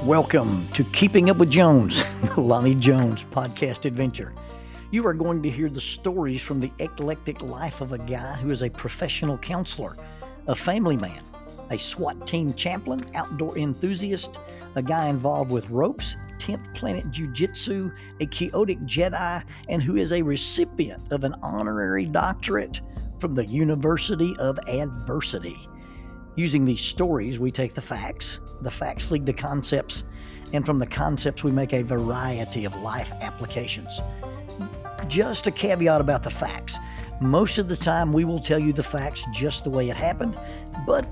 Welcome to Keeping Up with Jones, the Lonnie Jones podcast adventure. You are going to hear the stories from the eclectic life of a guy who is a professional counselor, a family man, a SWAT team chaplain, outdoor enthusiast, a guy involved with ropes, 10th Planet Jiu-Jitsu, a chaotic Jedi, and who is a recipient of an honorary doctorate from the University of Adversity. Using these stories, we take the facts lead to concepts, and from the concepts we make a variety of life applications. Just a caveat about the facts. Most of the time we will tell you the facts just the way it happened, but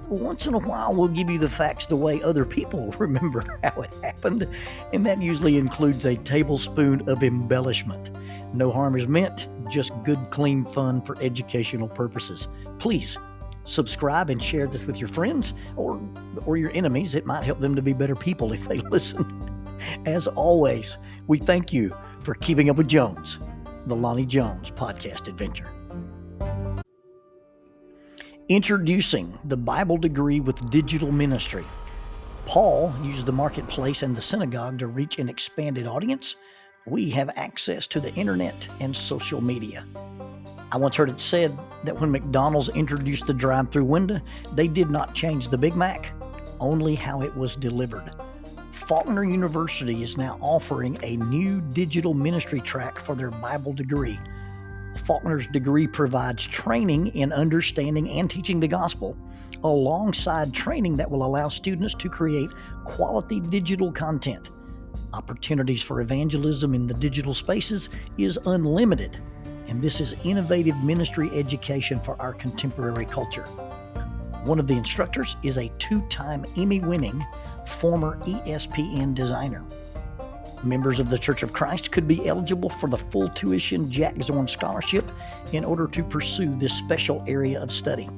once in a while we'll give you the facts the way other people remember how it happened, and that usually includes a tablespoon of embellishment. No harm is meant, just good, clean fun for educational purposes. Please subscribe and share this with your friends or your enemies. It might help them to be better people if they listen. As always, we thank you for keeping up with Jones, the Lonnie Jones podcast adventure. Introducing the Bible degree with digital ministry. Paul used the marketplace and the synagogue to reach an expanded audience. We have access to the internet and social media. I once heard it said that when McDonald's introduced the drive-through window, they did not change the Big Mac, only how it was delivered. Faulkner University is now offering a new digital ministry track for their Bible degree. Faulkner's degree provides training in understanding and teaching the gospel, alongside training that will allow students to create quality digital content. Opportunities for evangelism in the digital spaces is unlimited, and this is innovative ministry education for our contemporary culture. One of the instructors is a 2-time Emmy-winning former ESPN designer. Members of the Church of Christ could be eligible for the full tuition Jack Zorn Scholarship in order to pursue this special area of study.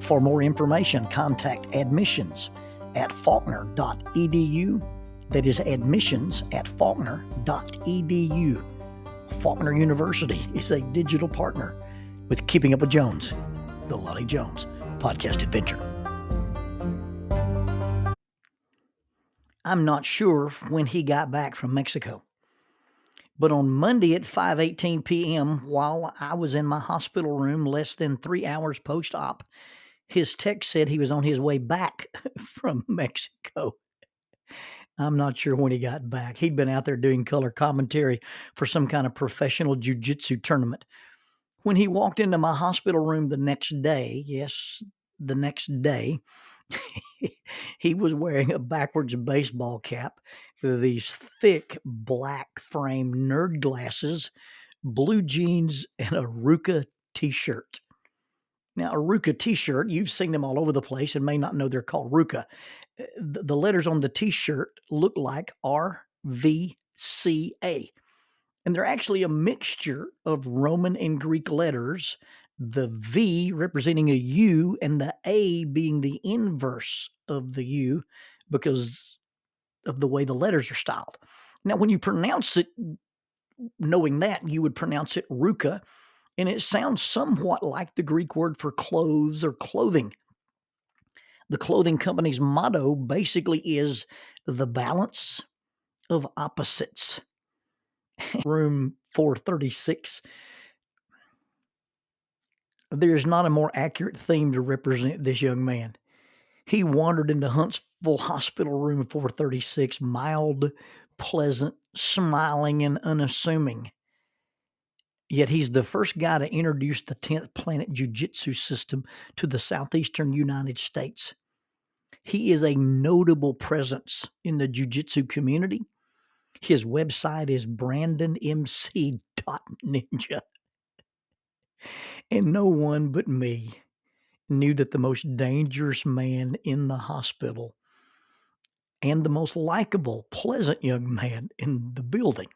For more information, contact admissions at faulkner.edu. That is admissions at faulkner.edu. Faulkner University is a digital partner with Keeping Up with Jones, the Lonnie Jones podcast adventure. I'm not sure when he got back from Mexico, but on Monday at 5:18 p.m., while I was in my hospital room less than 3 hours post-op, his text said he was on his way back from Mexico. I'm not sure when he got back. He'd been out there doing color commentary for some kind of professional jiu-jitsu tournament. When he walked into my hospital room the next day, he was wearing a backwards baseball cap, these thick black frame nerd glasses, blue jeans, and a Ruka t-shirt. Now, a Ruka t-shirt, you've seen them all over the place and may not know they're called Ruka. The letters on the t-shirt look like RVCA, and they're actually a mixture of Roman and Greek letters, the V representing a U and the A being the inverse of the U because of the way the letters are styled. Now, when you pronounce it, knowing that, you would pronounce it Ruka, and it sounds somewhat like the Greek word for clothes or clothing. The clothing company's motto basically is the balance of opposites. Room 436. There's not a more accurate theme to represent this young man. He wandered into Huntsville Hospital Room 436, mild, pleasant, smiling, and unassuming. Yet he's the first guy to introduce the 10th Planet Jiu-Jitsu system to the southeastern United States. He is a notable presence in the jiu-jitsu community. His website is brandonmc.ninja. And no one but me knew that the most dangerous man in the hospital and the most likable, pleasant young man in the building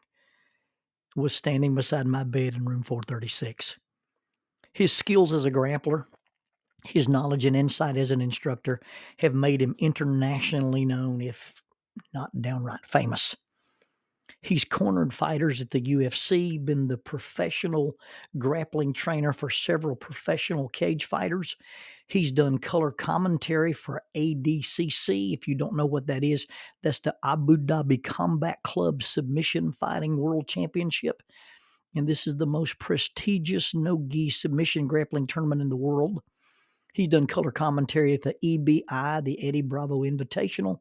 was standing beside my bed in room 436. His skills as a grappler, his knowledge and insight as an instructor have made him internationally known, if not downright famous. He's cornered fighters at the UFC, been the professional grappling trainer for several professional cage fighters. He's done color commentary for ADCC. If you don't know what that is, that's the Abu Dhabi Combat Club Submission Fighting World Championship. And this is the most prestigious no-gi submission grappling tournament in the world. He's done color commentary at the EBI, the Eddie Bravo Invitational,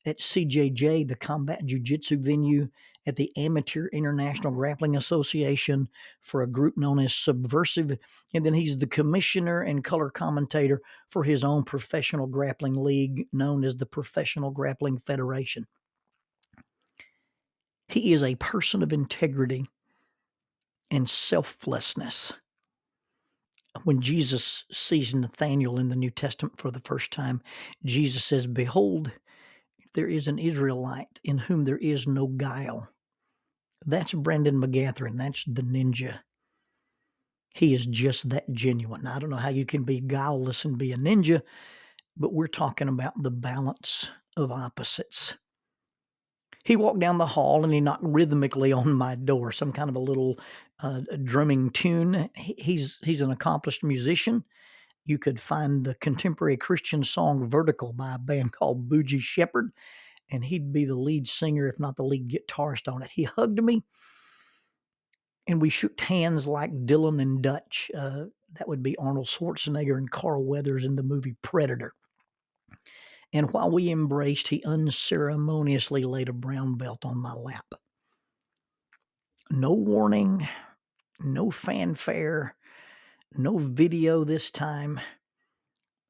at CJJ, the Combat Jiu-Jitsu venue, at the Amateur International Grappling Association for a group known as Subversive, and then he's the commissioner and color commentator for his own professional grappling league known as the Professional Grappling Federation. He is a person of integrity and selflessness. When Jesus sees Nathanael in the New Testament for the first time, Jesus says, "Behold, there is an Israelite in whom there is no guile." That's Brandon McGathrin. That's the ninja. He is just that genuine. I don't know how you can be guileless and be a ninja, but we're talking about the balance of opposites. He walked down the hall and he knocked rhythmically on my door, some kind of a little drumming tune. He's an accomplished musician. You could find the contemporary Christian song Vertical by a band called Bougie Shepherd, and he'd be the lead singer, if not the lead guitarist on it. He hugged me, and we shook hands like Dylan and Dutch. That would be Arnold Schwarzenegger and Carl Weathers in the movie Predator. And while we embraced, he unceremoniously laid a brown belt on my lap. No warning, no fanfare, no video this time.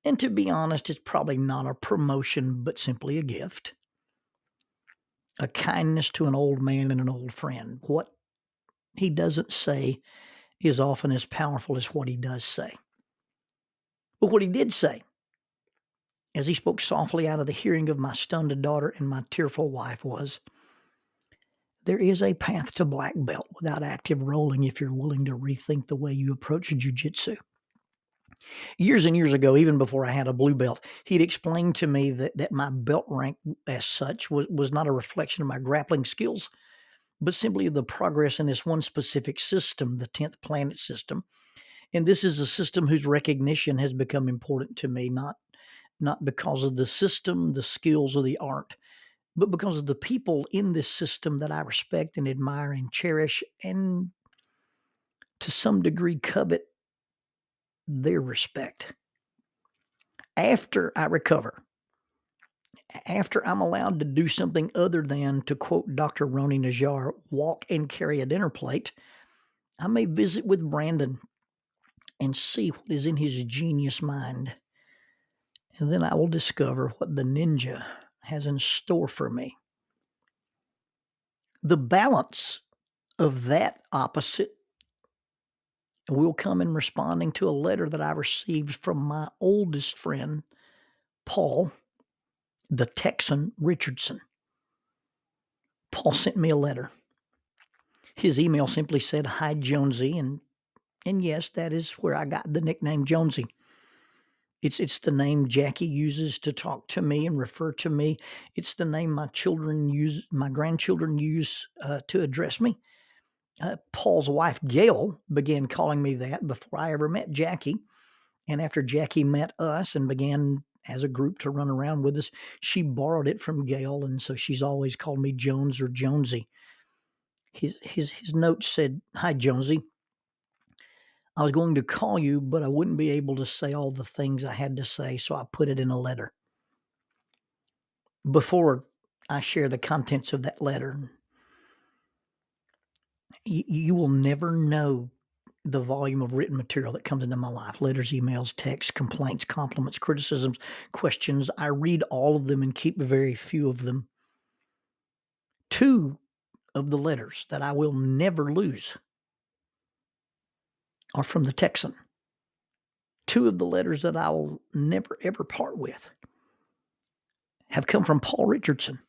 And to be honest, it's probably not a promotion, but simply a gift. A kindness to an old man and an old friend. What he doesn't say is often as powerful as what he does say. But what he did say, as he spoke softly out of the hearing of my stunned daughter and my tearful wife, was, "There is a path to black belt without active rolling if you're willing to rethink the way you approach jiu-jitsu." Years and years ago, even before I had a blue belt, he'd explained to me that my belt rank as such was not a reflection of my grappling skills, but simply the progress in this one specific system, the 10th planet system. And this is a system whose recognition has become important to me, not because of the system, the skills, or the art, but because of the people in this system that I respect and admire and cherish, and to some degree covet their respect. After I recover, after I'm allowed to do something other than, to quote Dr. Roni Najjar, walk and carry a dinner plate, I may visit with Brandon and see what is in his genius mind. And then I will discover what the ninja has in store for me. The balance of that opposite will come in responding to a letter that I received from my oldest friend, Paul, the Texan Richardson. Paul sent me a letter. His email simply said, "Hi, Jonesy," and yes, that is where I got the nickname Jonesy. It's the name Jackie uses to talk to me and refer to me. It's the name my grandchildren use to address me. Paul's wife, Gail, began calling me that before I ever met Jackie. And after Jackie met us and began as a group to run around with us, she borrowed it from Gail, and so she's always called me Jones or Jonesy. His note said, "Hi, Jonesy. I was going to call you, but I wouldn't be able to say all the things I had to say, so I put it in a letter." Before I share the contents of that letter, you will never know the volume of written material that comes into my life. Letters, emails, texts, complaints, compliments, criticisms, questions. I read all of them and keep very few of them. 2 of the letters that I will never lose are from the Texan. 2 of the letters that I will never, ever part with have come from Paul Richardson.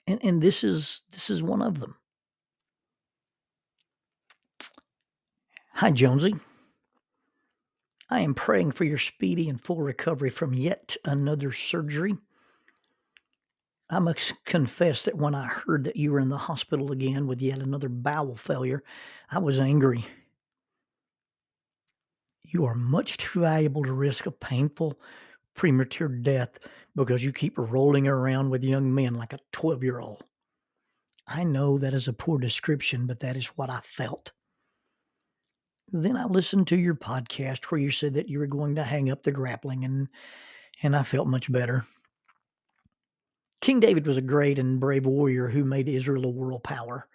And this is one of them. "Hi, Jonesy. I am praying for your speedy and full recovery from yet another surgery. I must confess that when I heard that you were in the hospital again with yet another bowel failure, I was angry. You are much too valuable to risk a painful, premature death because you keep rolling around with young men like a 12-year-old. I know that is a poor description, but that is what I felt. Then I listened to your podcast where you said that you were going to hang up the grappling, and I felt much better. King David was a great and brave warrior who made Israel a world power.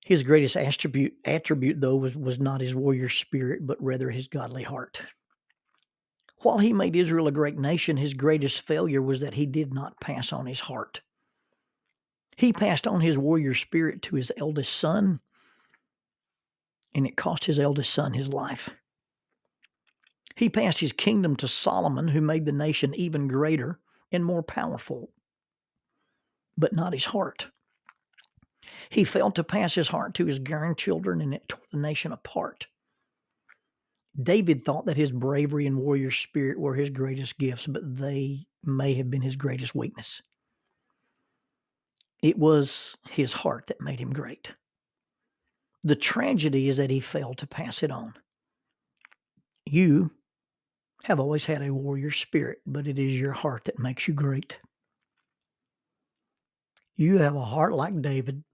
His greatest attribute though, was not his warrior spirit, but rather his godly heart. While he made Israel a great nation, his greatest failure was that he did not pass on his heart. He passed on his warrior spirit to his eldest son, and it cost his eldest son his life. He passed his kingdom to Solomon, who made the nation even greater and more powerful, but not his heart. He failed to pass his heart to his grandchildren, and it tore the nation apart. David thought that his bravery and warrior spirit were his greatest gifts, but they may have been his greatest weakness. It was his heart that made him great. The tragedy is that he failed to pass it on. You have always had a warrior spirit, but it is your heart that makes you great. You have a heart like David,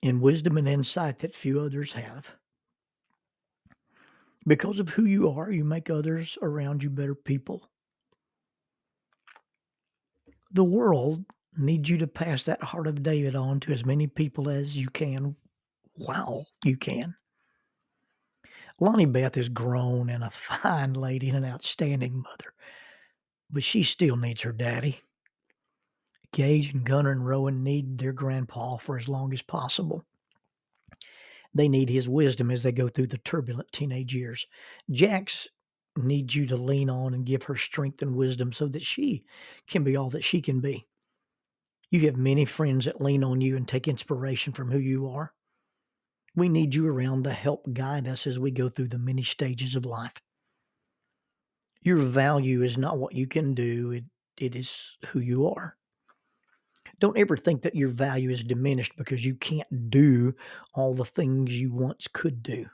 and wisdom and insight that few others have. Because of who you are, you make others around you better people. The world needs you to pass that heart of David on to as many people as you can while you can. Lonnie Beth is grown and a fine lady and an outstanding mother, but she still needs her daddy. Gage and Gunnar and Rowan need their grandpa for as long as possible. They need his wisdom as they go through the turbulent teenage years. Jax needs you to lean on and give her strength and wisdom so that she can be all that she can be. You have many friends that lean on you and take inspiration from who you are. We need you around to help guide us as we go through the many stages of life. Your value is not what you can do, it is who you are. Don't ever think that your value is diminished because you can't do all the things you once could do.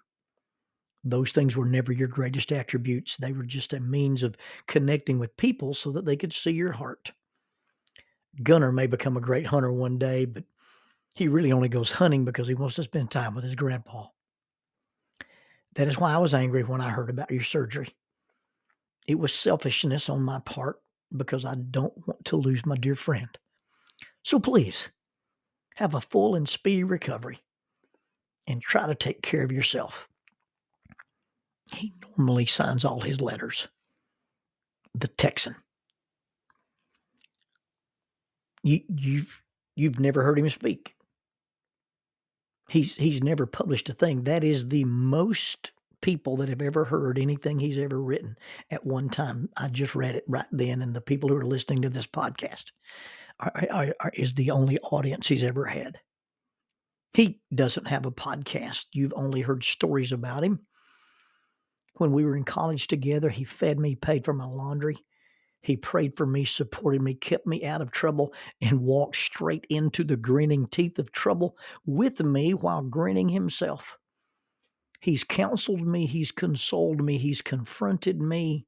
Those things were never your greatest attributes. They were just a means of connecting with people so that they could see your heart. Gunnar may become a great hunter one day, but he really only goes hunting because he wants to spend time with his grandpa. That is why I was angry when I heard about your surgery. It was selfishness on my part because I don't want to lose my dear friend. So please, have a full and speedy recovery and try to take care of yourself. He normally signs all his letters. The Texan. You've never heard him speak. He's never published a thing. That is the most people that have ever heard anything he's ever written at one time. I just read it right then, and the people who are listening to this podcast is the only audience he's ever had. He doesn't have a podcast. You've only heard stories about him. When we were in college together, he fed me, paid for my laundry. He prayed for me, supported me, kept me out of trouble, and walked straight into the grinning teeth of trouble with me while grinning himself. He's counseled me. He's consoled me. He's confronted me.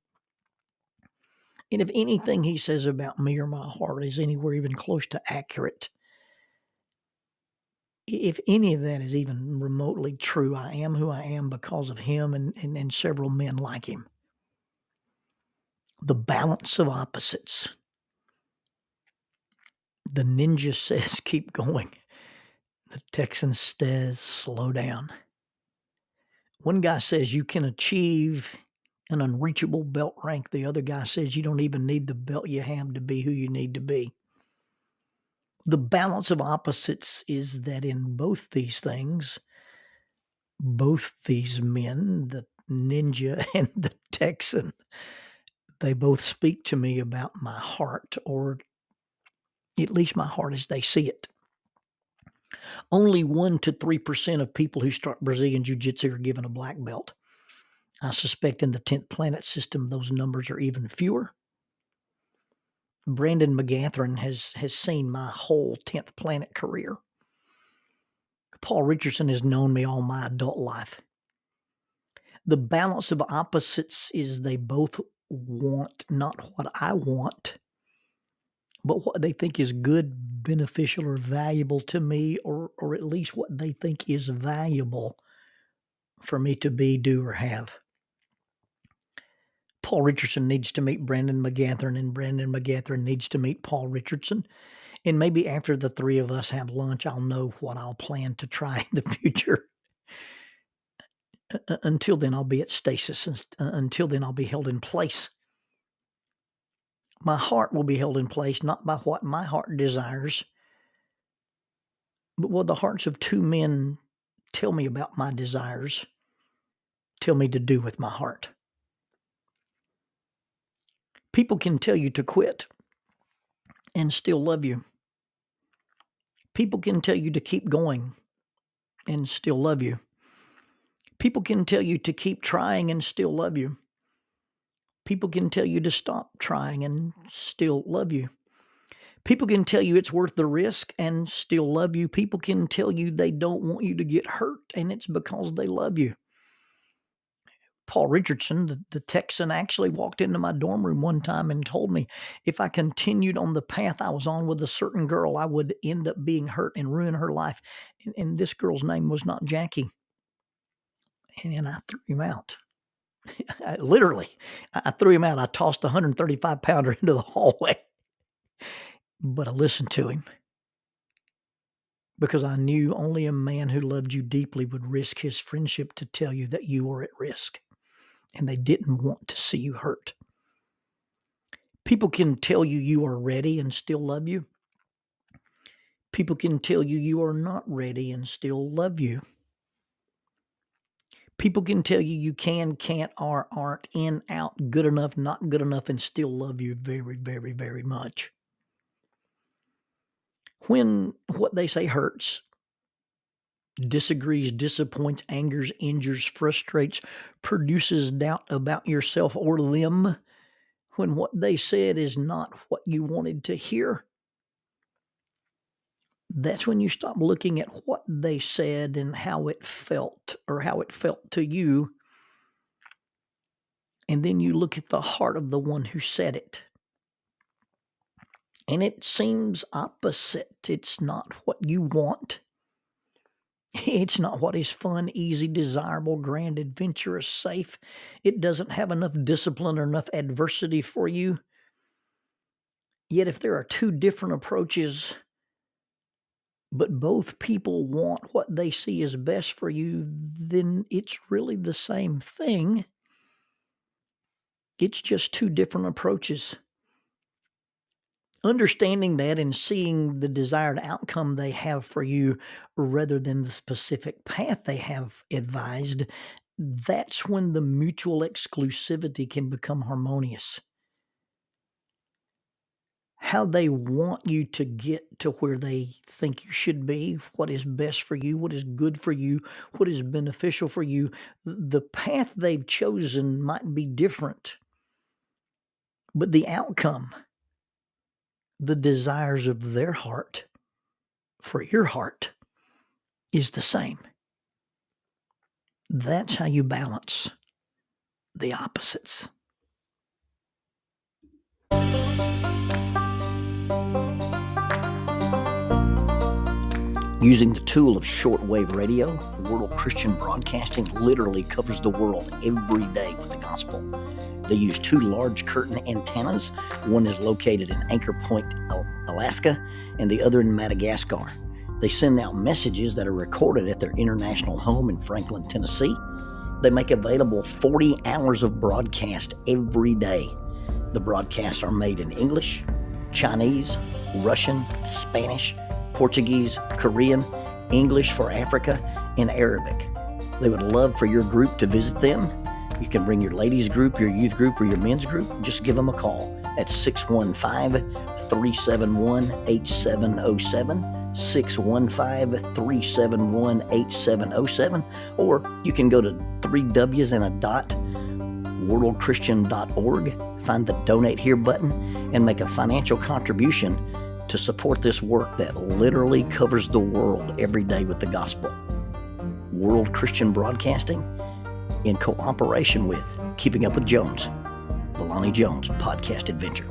And if anything he says about me or my heart is anywhere even close to accurate, if any of that is even remotely true, I am who I am because of him and several men like him. The balance of opposites. The ninja says, keep going. The Texan says, slow down. One guy says you can achieve an unreachable belt rank. The other guy says you don't even need the belt you have to be who you need to be. The balance of opposites is that in both these things, both these men, the ninja and the Texan, they both speak to me about my heart, or at least my heart as they see it. Only 1 to 3% of people who start Brazilian Jiu-Jitsu are given a black belt. I suspect in the 10th planet system, those numbers are even fewer. Brandon McGathern has seen my whole 10th Planet career. Paul Richardson has known me all my adult life. The balance of opposites is they both want not what I want, but what they think is good, beneficial, or valuable to me, or at least what they think is valuable for me to be, do, or have. Paul Richardson needs to meet Brandon McGathern, and Brandon McGathern needs to meet Paul Richardson. And maybe after the three of us have lunch, I'll know what I'll plan to try in the future. Until then, I'll be at stasis. Until then, I'll be held in place. My heart will be held in place, not by what my heart desires, but what the hearts of two men tell me about my desires, tell me to do with my heart. People can tell you to quit and still love you. People can tell you to keep going and still love you. People can tell you to keep trying and still love you. People can tell you to stop trying and still love you. People can tell you it's worth the risk and still love you. People can tell you they don't want you to get hurt, and it's because they love you. Paul Richardson, the Texan, actually walked into my dorm room one time and told me if I continued on the path I was on with a certain girl, I would end up being hurt and ruin her life. And this girl's name was not Jackie. And I threw him out. I threw him out. I tossed a 135-pounder into the hallway. But I listened to him because I knew only a man who loved you deeply would risk his friendship to tell you that you were at risk, and they didn't want to see you hurt. People can tell you you are ready and still love you. People can tell you you are not ready and still love you. People can tell you you can, can't, are, aren't, in, out, good enough, not good enough, and still love you very, very, very much. When what they say hurts, disagrees, disappoints, angers, injures, frustrates, produces doubt about yourself or them, when what they said is not what you wanted to hear, that's when you stop looking at what they said and how it felt, or how it felt to you, and then you look at the heart of the one who said it. And it seems opposite. It's not what you want. It's not what is fun, easy, desirable, grand, adventurous, safe. It doesn't have enough discipline or enough adversity for you. Yet if there are two different approaches, but both people want what they see as best for you, then it's really the same thing. It's just two different approaches. Understanding that and seeing the desired outcome they have for you rather than the specific path they have advised, that's when the mutual exclusivity can become harmonious. How they want you to get to where they think you should be, what is best for you, what is good for you, what is beneficial for you. The path they've chosen might be different, but the outcome, the desires of their heart for your heart, is the same. That's how you balance the opposites. Using the tool of shortwave radio, World Christian Broadcasting literally covers the world every day with the gospel. They use two large curtain antennas. One is located in Anchor Point, Alaska, and the other in Madagascar. They send out messages that are recorded at their international home in Franklin, Tennessee. They make available 40 hours of broadcast every day. The broadcasts are made in English, Chinese, Russian, Spanish, Portuguese, Korean, English for Africa, and Arabic. They would love for your group to visit them. You can bring your ladies group, your youth group, or your men's group. Just give them a call at 615-371-8707, 615-371-8707, or you can go to 3W's and a dot, worldchristian.org, find the Donate Here button, and make a financial contribution to support this work that literally covers the world every day with the gospel. World Christian Broadcasting, in cooperation with Keeping Up with Jones, the Lonnie Jones podcast adventure.